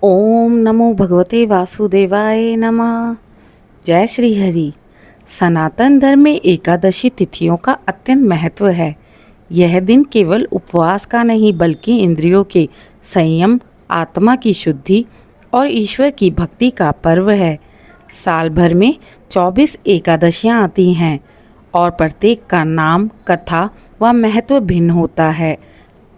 ओम नमो भगवते वासुदेवाय नमः। जय श्री हरि। सनातन धर्म में एकादशी तिथियों का अत्यंत महत्व है। यह दिन केवल उपवास का नहीं बल्कि इंद्रियों के संयम, आत्मा की शुद्धि और ईश्वर की भक्ति का पर्व है। साल भर में 24 एकादशियां आती हैं और प्रत्येक का नाम, कथा व महत्व भिन्न होता है।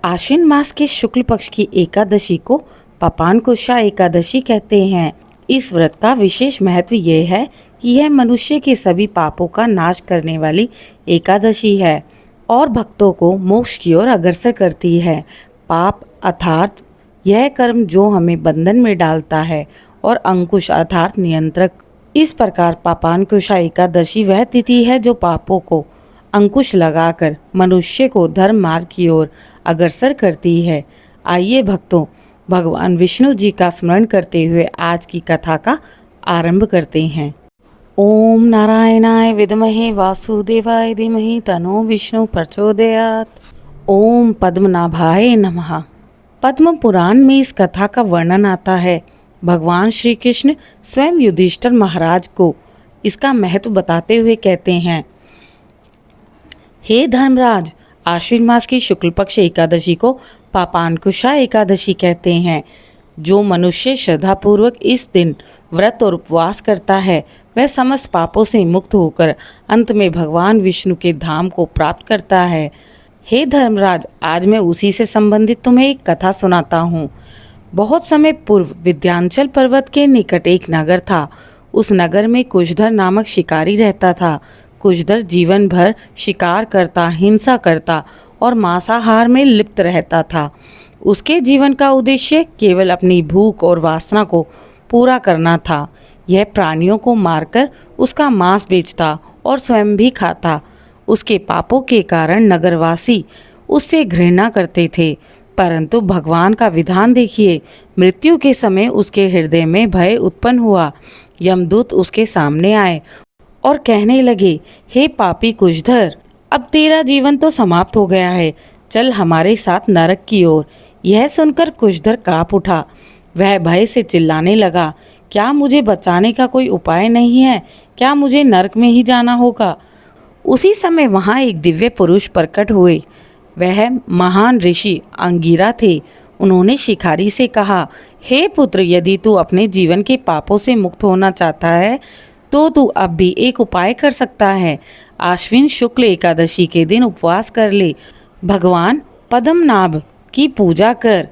आश्विन मास के शुक्ल पक्ष की एकादशी को पापानकुशा एकादशी कहते हैं। इस व्रत का विशेष महत्व यह है कि यह मनुष्य के सभी पापों का नाश करने वाली एकादशी है और भक्तों को मोक्ष की ओर अग्रसर करती है। पाप अर्थात यह कर्म जो हमें बंधन में डालता है और अंकुश अर्थात नियंत्रक। इस प्रकार पापानकुशा एकादशी वह तिथि है जो पापों को अंकुश लगाकर मनुष्य को धर्म मार्ग की ओर अग्रसर करती है। आइए भक्तों, भगवान विष्णु जी का स्मरण करते हुए आज की कथा का आरंभ करते हैं। ओम नारायणाय विद्महे वासुदेवाय धीमहि तन्नो विष्णु प्रचोदयात्। ओम पद्मनाभाय नमः। पद्म पुराण में इस कथा का वर्णन आता है। भगवान श्री कृष्ण स्वयं युधिष्ठिर महाराज को इसका महत्व बताते हुए कहते हैं, हे धर्मराज, आश्विन मास की शुक्ल पक्ष एकादशी को पापानकुशा एकादशी कहते हैं। जो मनुष्य श्रद्धापूर्वक इस दिन व्रत और उपवास करता है वह समस्त पापों से मुक्त होकर अंत में भगवान विष्णु के धाम को प्राप्त करता है। हे धर्मराज, आज मैं उसी से संबंधित तुम्हें एक कथा सुनाता हूँ। बहुत समय पूर्व विंध्याचल पर्वत के निकट एक नगर था। उस नगर में कुशधर नामक शिकारी रहता था। कुशधर जीवन भर शिकार करता, हिंसा करता और मांसाहार में लिप्त रहता था। उसके जीवन का उद्देश्य केवल अपनी भूख और वासना को पूरा करना था। यह प्राणियों को मारकर उसका मांस बेचता और स्वयं भी खाता। उसके पापों के कारण नगरवासी उससे घृणा करते थे, परंतु भगवान का विधान देखिए। मृत्यु के समय उसके हृदय में भय उत्पन्न हुआ। यमदूत उसके सामने आए और कहने लगे, हे पापी कुशधर, अब तेरा जीवन तो समाप्त हो गया है, चल हमारे साथ नरक की ओर। यह सुनकर कुशधर कांप उठा। वह भय से चिल्लाने लगा, क्या मुझे बचाने का कोई उपाय नहीं है? क्या मुझे नरक में ही जाना होगा? उसी समय वहाँ एक दिव्य पुरुष प्रकट हुए। वह महान ऋषि अंगिरा थे। उन्होंने शिकारी से कहा, हे पुत्र, यदि तू अपने जीवन के पापों से मुक्त होना चाहता है तो तू अब भी एक उपाय कर सकता है। आश्विन शुक्ल एकादशी के दिन उपवास कर ले, भगवान पद्मनाभ की पूजा कर।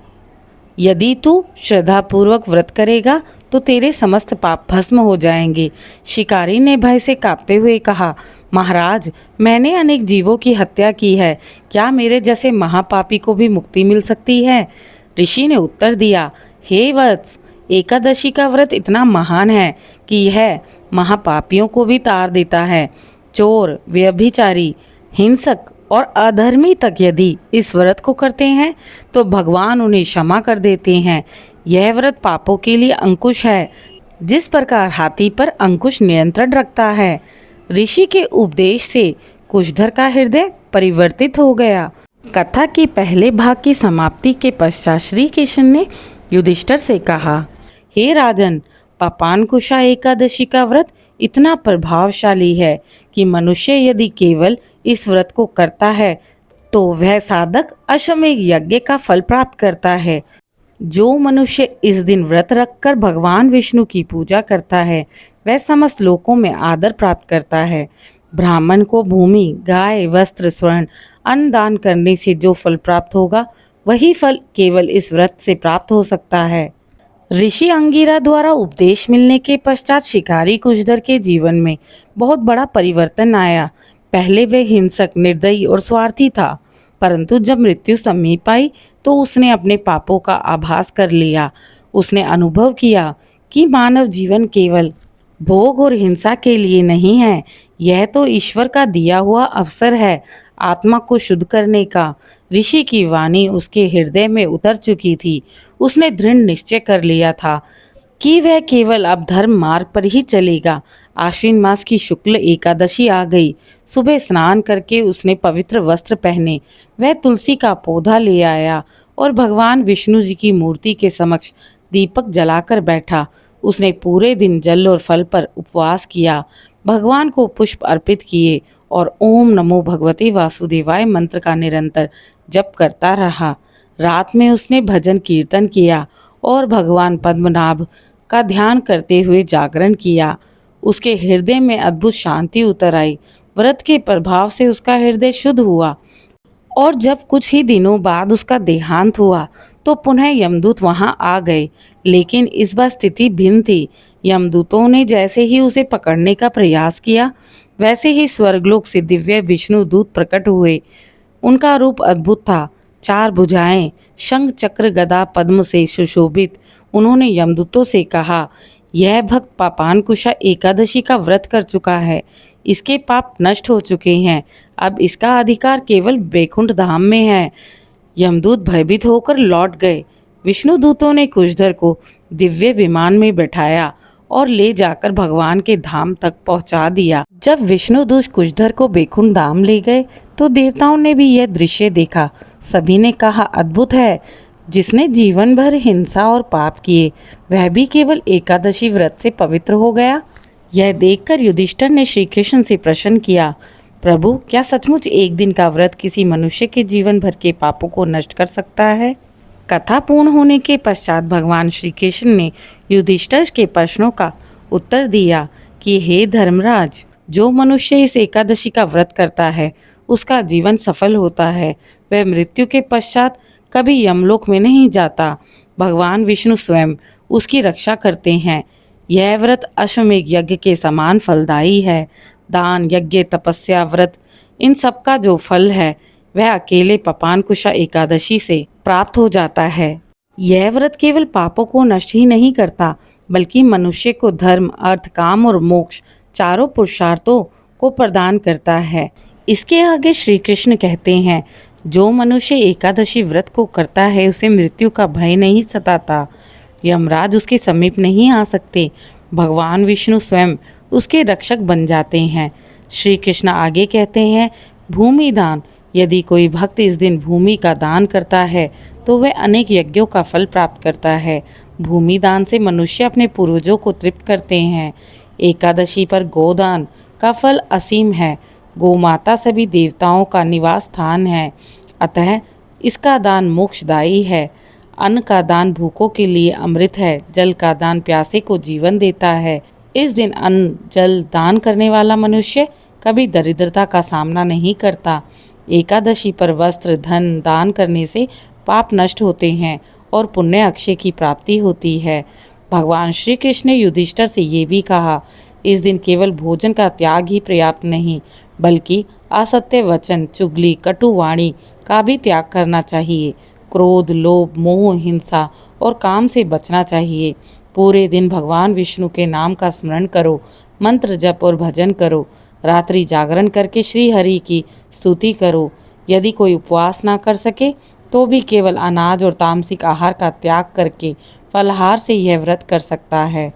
यदि तू श्रद्धापूर्वक व्रत करेगा तो तेरे समस्त पाप भस्म हो जाएंगे। शिकारी ने भय से कांपते हुए कहा, महाराज, मैंने अनेक जीवों की हत्या की है, क्या मेरे जैसे महापापी को भी मुक्ति मिल सकती है? ऋषि ने उत्तर दिया, हे वत्स, एकादशी का व्रत इतना महान है कि यह महापापियों को भी तार देता है। चोर, व्यभिचारी, हिंसक और अधर्मी तक यदि इस व्रत को करते हैं तो भगवान उन्हें क्षमा कर देते हैं। यह व्रत पापों के लिए अंकुश है, जिस प्रकार हाथी पर अंकुश नियंत्रण रखता है। ऋषि के उपदेश से कुशधर का हृदय परिवर्तित हो गया। कथा के पहले भाग की समाप्ति के पश्चात श्री कृष्ण ने युधिष्ठिर से कहा, हे राजन, पापानकुशा एकादशी का व्रत इतना प्रभावशाली है कि मनुष्य यदि केवल इस व्रत को करता है तो वह साधक अश्वमेध यज्ञ का फल प्राप्त करता है। जो मनुष्य इस दिन व्रत रखकर भगवान विष्णु की पूजा करता है वह समस्त लोकों में आदर प्राप्त करता है। ब्राह्मण को भूमि, गाय, वस्त्र, स्वर्ण, अन्न दान करने से जो फल प्राप्त होगा वही फल केवल इस व्रत से प्राप्त हो सकता है। ऋषि अंगिरा द्वारा उपदेश मिलने के पश्चात शिकारी कुशधर के जीवन में बहुत बड़ा परिवर्तन आया। पहले वह हिंसक, निर्दयी और स्वार्थी था, परंतु जब मृत्यु समीप आई तो उसने अपने पापों का आभास कर लिया। उसने अनुभव किया कि मानव जीवन केवल भोग और हिंसा के लिए नहीं है, यह तो ईश्वर का दिया हुआ अवसर है आत्मा को शुद्ध करने का। ऋषि की वाणी उसके हृदय में उतर चुकी थी। उसने दृढ़ निश्चय कर लिया था कि वह केवल अब धर्म मार्ग पर ही चलेगा। आश्विन मास की शुक्ल एकादशी आ गई। सुबह स्नान करके उसने पवित्र वस्त्र पहने। वह तुलसी का पौधा ले आया और भगवान विष्णु जी की मूर्ति के समक्ष दीपक जलाकर बैठा। उसने पूरे दिन जल और फल पर उपवास किया, भगवान को पुष्प अर्पित किए और ओम नमो भगवते वासुदेवाय मंत्र का निरंतर जप करता रहा। रात में उसने भजन कीर्तन किया और भगवान पद्मनाभ का ध्यान करते हुए जागरण किया। उसके हृदय में अद्भुत शांति उतर आई। व्रत के प्रभाव से उसका हृदय शुद्ध हुआ और जब कुछ ही दिनों बाद उसका देहांत हुआ तो पुनः यमदूत वहां आ गए, लेकिन इस बार स्थिति भिन्न थी। यमदूतों ने जैसे ही उसे पकड़ने का प्रयास किया, वैसे ही स्वर्गलोक से दिव्य विष्णु दूत प्रकट हुए। उनका रूप अद्भुत था, 4 भुजाएं, शंख चक्र गदा पद्म से सुशोभित। उन्होंने यमदूतों से कहा, यह भक्त पापानकुशा एकादशी का व्रत कर चुका है, इसके पाप नष्ट हो चुके हैं, अब इसका अधिकार केवल बैकुंठ धाम में है। यमदूत भयभीत होकर लौट गए। विष्णुदूतों ने कुशधर को दिव्य विमान में बैठाया और ले जाकर भगवान के धाम तक पहुंचा दिया। जब विष्णुदूत कुशधर को बैकुंठ धाम ले गए तो देवताओं ने भी यह दृश्य देखा। सभी ने कहा, अद्भुत है, जिसने जीवन भर हिंसा और पाप किए वह भी केवल एकादशी व्रत से पवित्र हो गया। यह देखकर युधिष्ठिर ने श्री कृष्ण से प्रश्न किया, प्रभु, क्या सचमुच एक दिन का व्रत किसी मनुष्य के जीवन भर के पापों को नष्ट कर सकता है? कथा पूर्ण होने के पश्चात भगवान श्री कृष्ण ने युधिष्ठिर के प्रश्नों का उत्तर दिया कि हे धर्मराज, जो मनुष्य इस एकादशी का व्रत करता है उसका जीवन सफल होता है, वह मृत्यु के पश्चात कभी यमलोक में नहीं जाता। भगवान विष्णु स्वयं उसकी रक्षा करते हैं। यह व्रत अश्वमेघ यज्ञ के समान फलदायी है। दान, यज्ञ, तपस्या, व्रत, इन सब का जो फल है वह अकेले पापानकुशा एकादशी से प्राप्त हो जाता है। यह व्रत केवल पापों को नष्ट ही नहीं करता, बल्कि मनुष्य को धर्म, अर्थ, काम और मोक्ष चारों पुरुषार्थों को प्रदान करता है। इसके आगे श्री कृष्ण कहते हैं, जो मनुष्य एकादशी व्रत को करता है उसे मृत्यु का भय नहीं सताता, यमराज उसके समीप नहीं आ सकते, भगवान विष्णु स्वयं उसके रक्षक बन जाते हैं। श्री कृष्ण आगे कहते हैं, भूमि दान, यदि कोई भक्त इस दिन भूमि का दान करता है तो वह अनेक यज्ञों का फल प्राप्त करता है। भूमि दान से मनुष्य अपने पूर्वजों को तृप्त करते हैं। एकादशी पर गोदान का फल असीम है। गोमाता सभी देवताओं का निवास स्थान है, अतः इसका दान मोक्षदायी है। अन्न का दान भूखों के लिए अमृत है। जल का दान प्यासे को जीवन देता है। इस दिन अन्न जल दान करने वाला मनुष्य कभी दरिद्रता का सामना नहीं करता। एकादशी पर वस्त्र धन दान करने से पाप नष्ट होते हैं और पुण्य अक्षय की प्राप्ति होती है। भगवान श्री कृष्ण ने युधिष्ठिर से ये भी कहा, इस दिन केवल भोजन का त्याग ही पर्याप्त नहीं, बल्कि असत्य वचन, चुगली, कटु वाणी का भी त्याग करना चाहिए। क्रोध, लोभ, मोह, हिंसा और काम से बचना चाहिए। पूरे दिन भगवान विष्णु के नाम का स्मरण करो, मंत्र जप और भजन करो। रात्रि जागरण करके श्री हरि की स्तुति करो। यदि कोई उपवास ना कर सके तो भी केवल अनाज और तामसिक आहार का त्याग करके फलाहार से यह व्रत कर सकता है।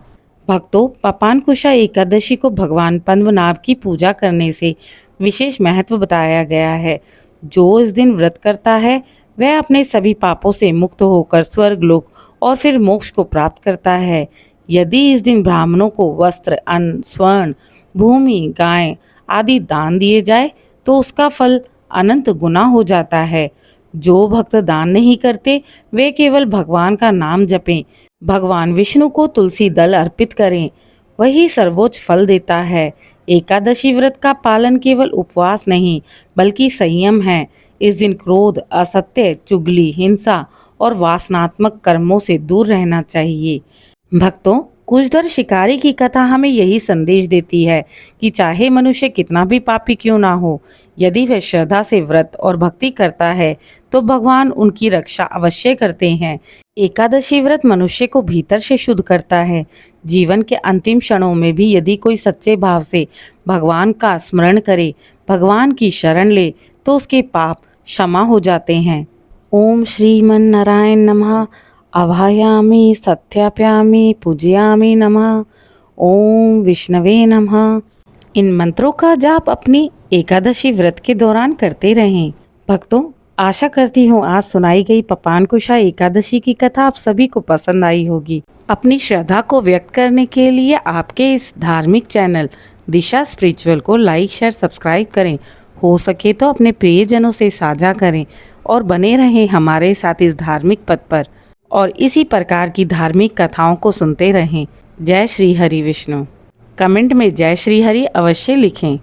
भक्तों, पापानकुशा एकादशी को भगवान पद्मनाभ की पूजा करने से विशेष महत्व बताया गया है। जो इस दिन व्रत करता है वह अपने सभी पापों से मुक्त होकर स्वर्गलोक और फिर मोक्ष को प्राप्त करता है। यदि इस दिन ब्राह्मणों को वस्त्र, अन्न, स्वर्ण, भूमि, गाय आदि दान दिए जाए तो उसका फल अनंत गुना हो जाता है। जो भक्त दान नहीं करते वे केवल भगवान का नाम जपें, भगवान विष्णु को तुलसी दल अर्पित करें, वही सर्वोच्च फल देता है। एकादशी व्रत का पालन केवल उपवास नहीं बल्कि संयम है। इस दिन क्रोध, असत्य, चुगली, हिंसा और वासनात्मक कर्मों से दूर रहना चाहिए। भक्तों, कुशधर शिकारी की कथा हमें यही संदेश देती है कि चाहे मनुष्य कितना भी पापी क्यों ना हो, यदि वह श्रद्धा से व्रत और भक्ति करता है तो भगवान उनकी रक्षा अवश्य करते हैं। एकादशी व्रत मनुष्य को भीतर से शुद्ध करता है। जीवन के अंतिम क्षणों में भी यदि कोई सच्चे भाव से भगवान का स्मरण करे, भगवान की शरण ले तो उसके पाप क्षमा हो जाते हैं। ओम श्रीमन नारायण नमः। आवाहयामि, सत्याप्यामि, पूजयामि नमः। ओम विष्णवे नमः। इन मंत्रों का जाप अपनी एकादशी व्रत के दौरान करते रहें। भक्तों, आशा करती हूँ आज सुनाई गई पपानकुशा एकादशी की कथा आप सभी को पसंद आई होगी। अपनी श्रद्धा को व्यक्त करने के लिए आपके इस धार्मिक चैनल दिशा स्पिरिचुअल को लाइक शेयर सब्सक्राइब करें। हो सके तो अपने प्रियजनों से साझा करें और बने रहें हमारे साथ इस धार्मिक पथ पर और इसी प्रकार की धार्मिक कथाओं को सुनते रहें। जय श्री हरि विष्णु। कमेंट में जय श्री हरि अवश्य लिखें।